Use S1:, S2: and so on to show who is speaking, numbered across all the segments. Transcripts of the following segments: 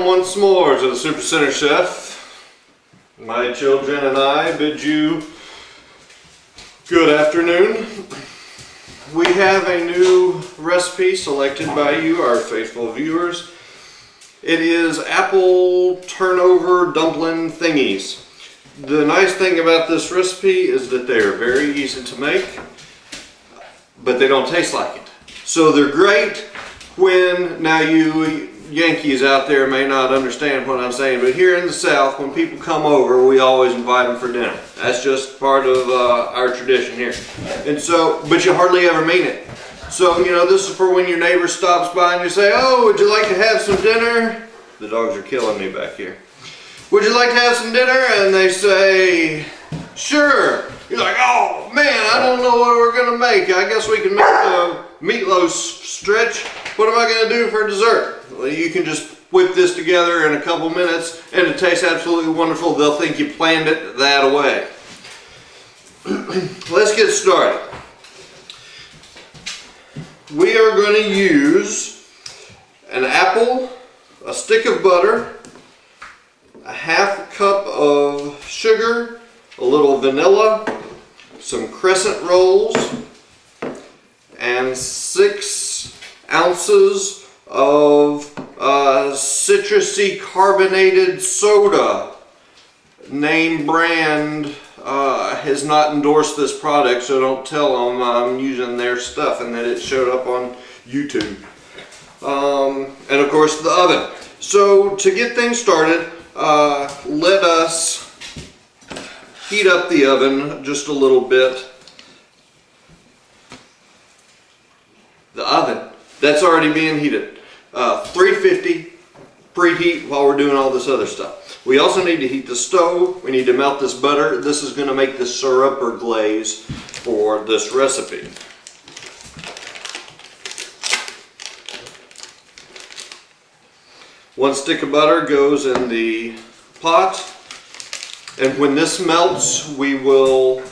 S1: Welcome once more to the Super Center Chef. My children and I bid you good afternoon. We have a new recipe selected by you, our faithful viewers. It is apple turnover dumpling thingies. The nice thing about this recipe is that they are very easy to make, but they don't taste like it. So they're great when, now you Yankees out there may not understand what I'm saying, but here in the South, when people come over, we always invite them for dinner. That's just part of our tradition here. And so, but you hardly ever mean it. So, you know, this is for when your neighbor stops by and you say, "Oh, would you like to have some dinner?" The dogs are killing me back here. "Would you like to have some dinner?" And they say, "Sure." You're like, "Oh man, I don't know what we're gonna make. I guess we can make a meatloaf stretch. What am I gonna do for dessert?" Well, you can just whip this together in a couple minutes and it tastes absolutely wonderful. They'll think you planned it that way. Let's get started. We are going to use an apple, a stick of butter, a half cup of sugar, a little vanilla, some crescent rolls, and 6 ounces of citrusy carbonated soda. Name brand has not endorsed this product, so don't tell them I'm using their stuff and that it showed up on YouTube. And of course the oven. So to get things started, let us heat up the oven just a little bit. The oven, that's already being heated. 350, preheat while we're doing all this other stuff. We also need to heat the stove. We need to melt this butter. This is going to make the syrup or glaze for this recipe. One stick of butter goes in the pot, and when this melts, we will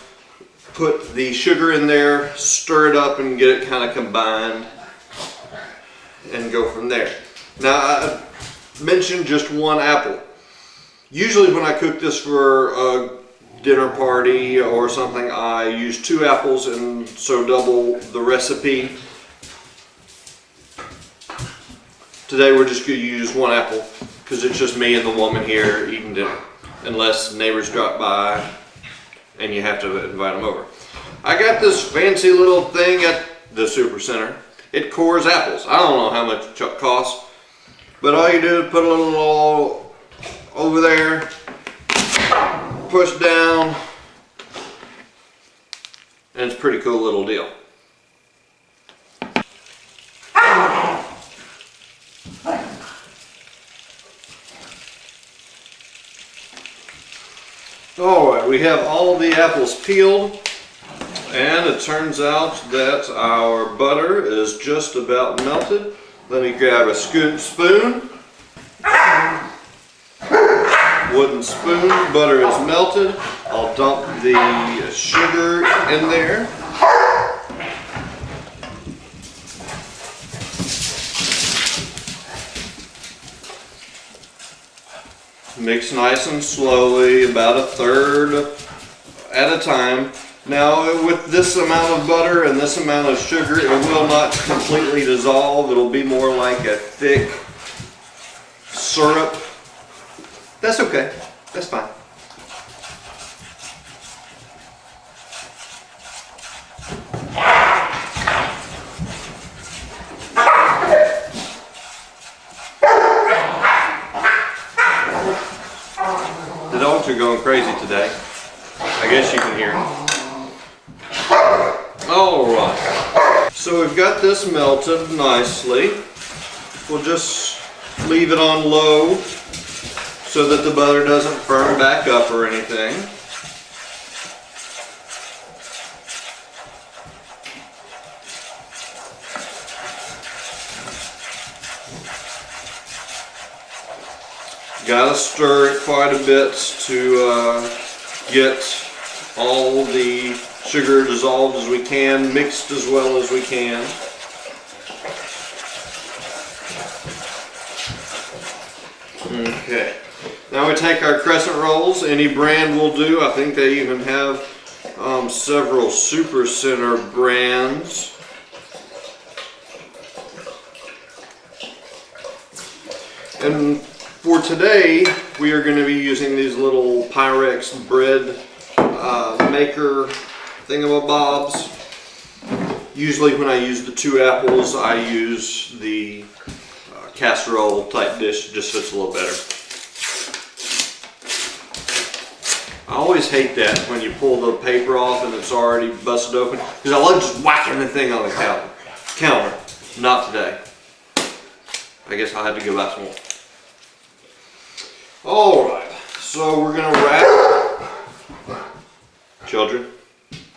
S1: put the sugar in there, stir it up and get it kind of combined, and go from there. Now, I mentioned just 1 apple. Usually when I cook this for a dinner party or something, I use 2 apples and so double the recipe. Today we're just going to use 1 apple because it's just me and the woman here eating dinner, unless neighbors drop by and you have to invite them over. I got this fancy little thing at the Super Center. It cores apples. I don't know how much it costs, but all you do is put a little over there, push down, and it's a pretty cool little deal. Alright, we have all the apples peeled, and it turns out that our butter is just about melted. Let me grab a spoon. Wooden spoon, butter is melted. I'll dump the sugar in there. Mix nice and slowly, about 1/3 at a time. Now with this amount of butter and this amount of sugar, it will not completely dissolve. It'll be more like a thick syrup. That's okay. That's fine. The dogs are going crazy today. I guess you can hear. Alright. So we've got this melted nicely. We'll just leave it on low so that the butter doesn't firm back up or anything. Gotta stir it quite a bit to get all the sugar dissolved as we can, mixed as well as we can. Okay. Now we take our crescent rolls. Any brand will do. I think they even have several Supercenter brands. And for today, we are going to be using these little Pyrex bread maker thingamabobs. Usually when I use the 2 apples, I use the casserole type dish, just so it's a little better. I always hate that when you pull the paper off and it's already busted open, because I love just whacking the thing on the counter. Not today. I guess I'll have to go buy some more. Alright, so we're going to wrap. Children,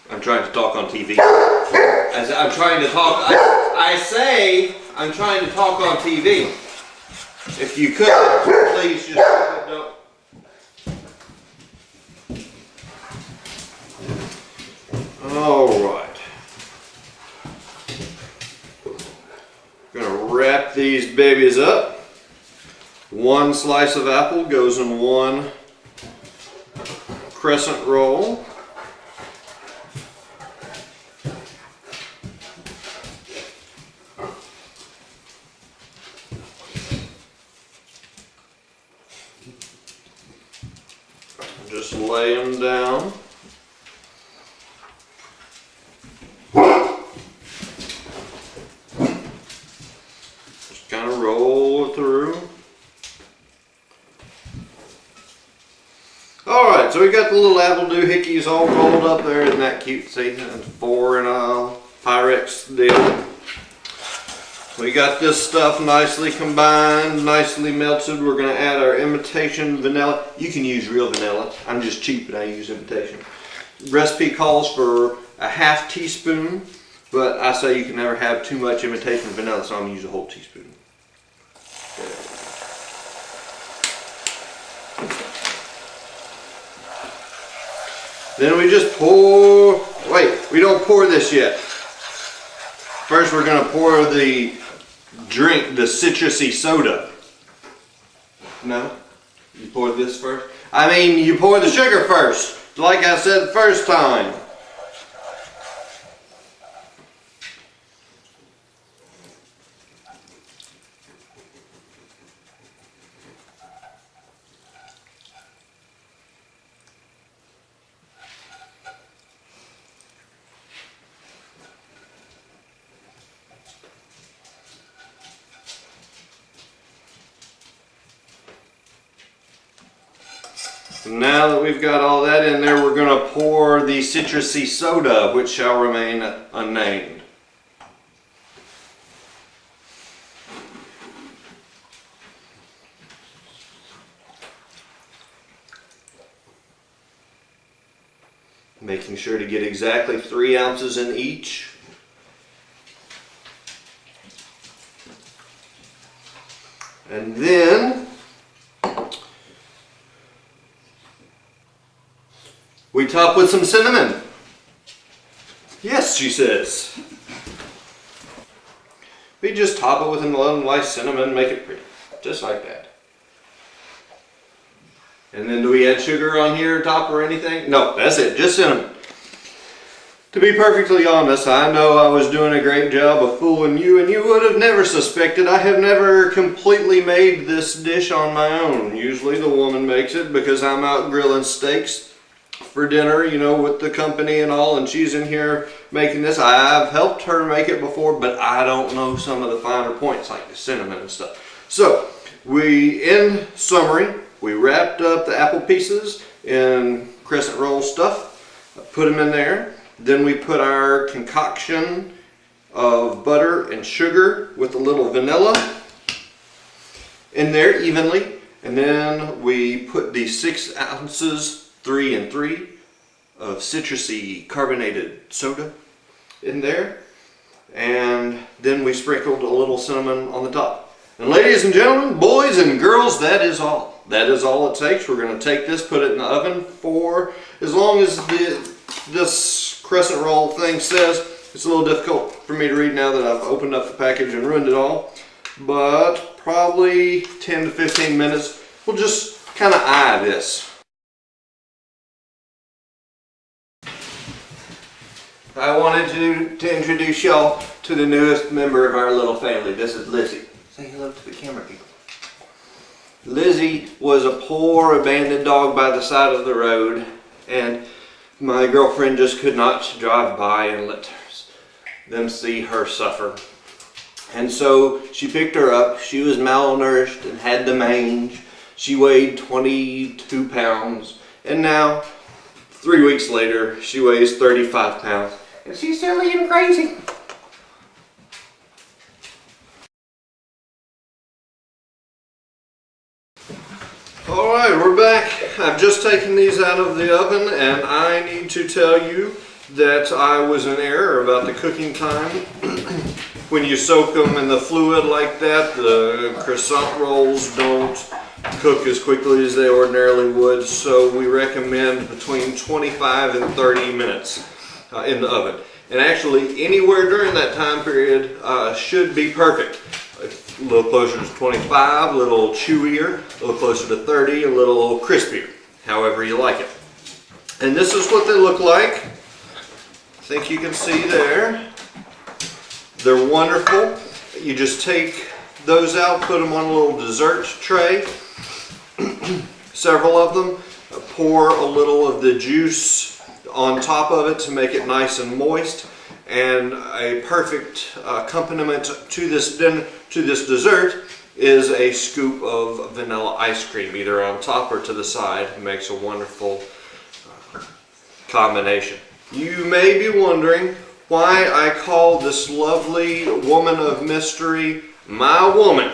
S1: I'm trying to talk on TV. As I'm trying to talk, I say I'm trying to talk on TV. If you could, please just don't. Alright. Gonna wrap these babies up. 1 slice of apple goes in 1 crescent roll. Just lay them down. Just kind of roll it through. Alright, so we got the little apple doohickeys all rolled up there. Isn't that cute? See, that's 4 in a Pyrex deal. We got this stuff nicely combined, nicely melted. We're going to add our imitation vanilla. You can use real vanilla. I'm just cheap and I use imitation. Recipe calls for a ½ teaspoon, but I say you can never have too much imitation vanilla, so I'm going to use a whole teaspoon. Then we just pour, wait, we don't pour this yet. First we're going to pour the drink, the citrusy soda. No? You pour this first? I mean, you pour the sugar first, like I said the first time. Now that we've got all that in there, we're going to pour the citrusy soda, which shall remain unnamed. Making sure to get exactly 3 ounces in each. And then we top with some cinnamon. Yes, she says. We just top it with a little nice cinnamon, make it pretty. Just like that. And then do we add sugar on here top or anything? No, that's it, just cinnamon. To be perfectly honest, I know I was doing a great job of fooling you, and you would have never suspected. I have never completely made this dish on my own. Usually the woman makes it because I'm out grilling steaks for dinner, you know, with the company and all, and she's in here making this. I've helped her make it before, but I don't know some of the finer points like the cinnamon and stuff. So, in summary, we wrapped up the apple pieces in crescent roll stuff, put them in there. Then we put our concoction of butter and sugar with a little vanilla in there evenly. And then we put the 6 ounces 3 and 3 of citrusy carbonated soda in there, and then we sprinkled a little cinnamon on the top. And ladies and gentlemen, boys and girls, that is all. That is all it takes. We're going to take this, put it in the oven for as long as this crescent roll thing says. It's a little difficult for me to read now that I've opened up the package and ruined it all, but probably 10 to 15 minutes. we'll just kind of eye this. I wanted to introduce y'all to the newest member of our little family. This is Lizzie. Say hello to the camera, people. Lizzie was a poor abandoned dog by the side of the road, and my girlfriend just could not drive by and let them see her suffer. And so she picked her up. She was malnourished and had the mange. She weighed 22 pounds, and now 3 weeks later she weighs 35 pounds. And she's silly and crazy. Alright, we're back. I've just taken these out of the oven, and I need to tell you that I was in error about the cooking time. When you soak them in the fluid like that, the croissant rolls don't cook as quickly as they ordinarily would, so we recommend between 25 and 30 minutes in the oven. And actually, anywhere during that time period should be perfect. A little closer to 25, a little chewier, a little closer to 30, a little crispier, however you like it. And this is what they look like. I think you can see there. They're wonderful. You just take those out, put them on a little dessert tray. Several of them. Pour a little of the juice on top of it to make it nice and moist. And a perfect accompaniment to this dessert is a scoop of vanilla ice cream, either on top or to the side. It makes a wonderful combination. You may be wondering why I call this lovely woman of mystery my woman.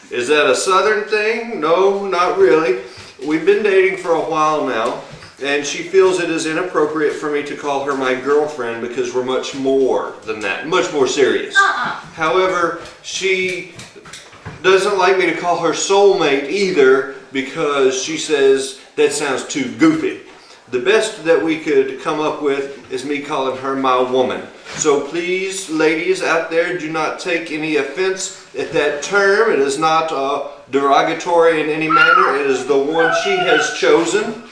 S1: Is that a southern thing? No, not really. We've been dating for a while now, and she feels it is inappropriate for me to call her my girlfriend because we're much more than that, much more serious. However, she doesn't like me to call her soulmate either because she says that sounds too goofy. The best that we could come up with is me calling her my woman. So please, ladies out there, do not take any offense at that term. It is not derogatory in any manner. It is the one she has chosen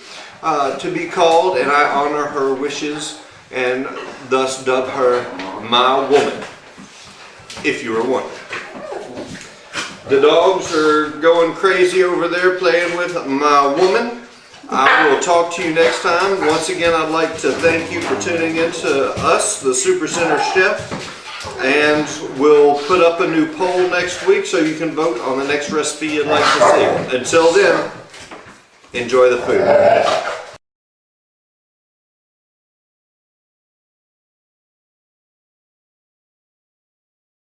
S1: to be called, and I honor her wishes and thus dub her my woman, if you were wondering. The dogs are going crazy over there playing with my woman. I will talk to you next time. Once again, I'd like to thank you for tuning in to us, the Super Center Chef, and we'll put up a new poll next week so you can vote on the next recipe you'd like to see. Until then, enjoy the food.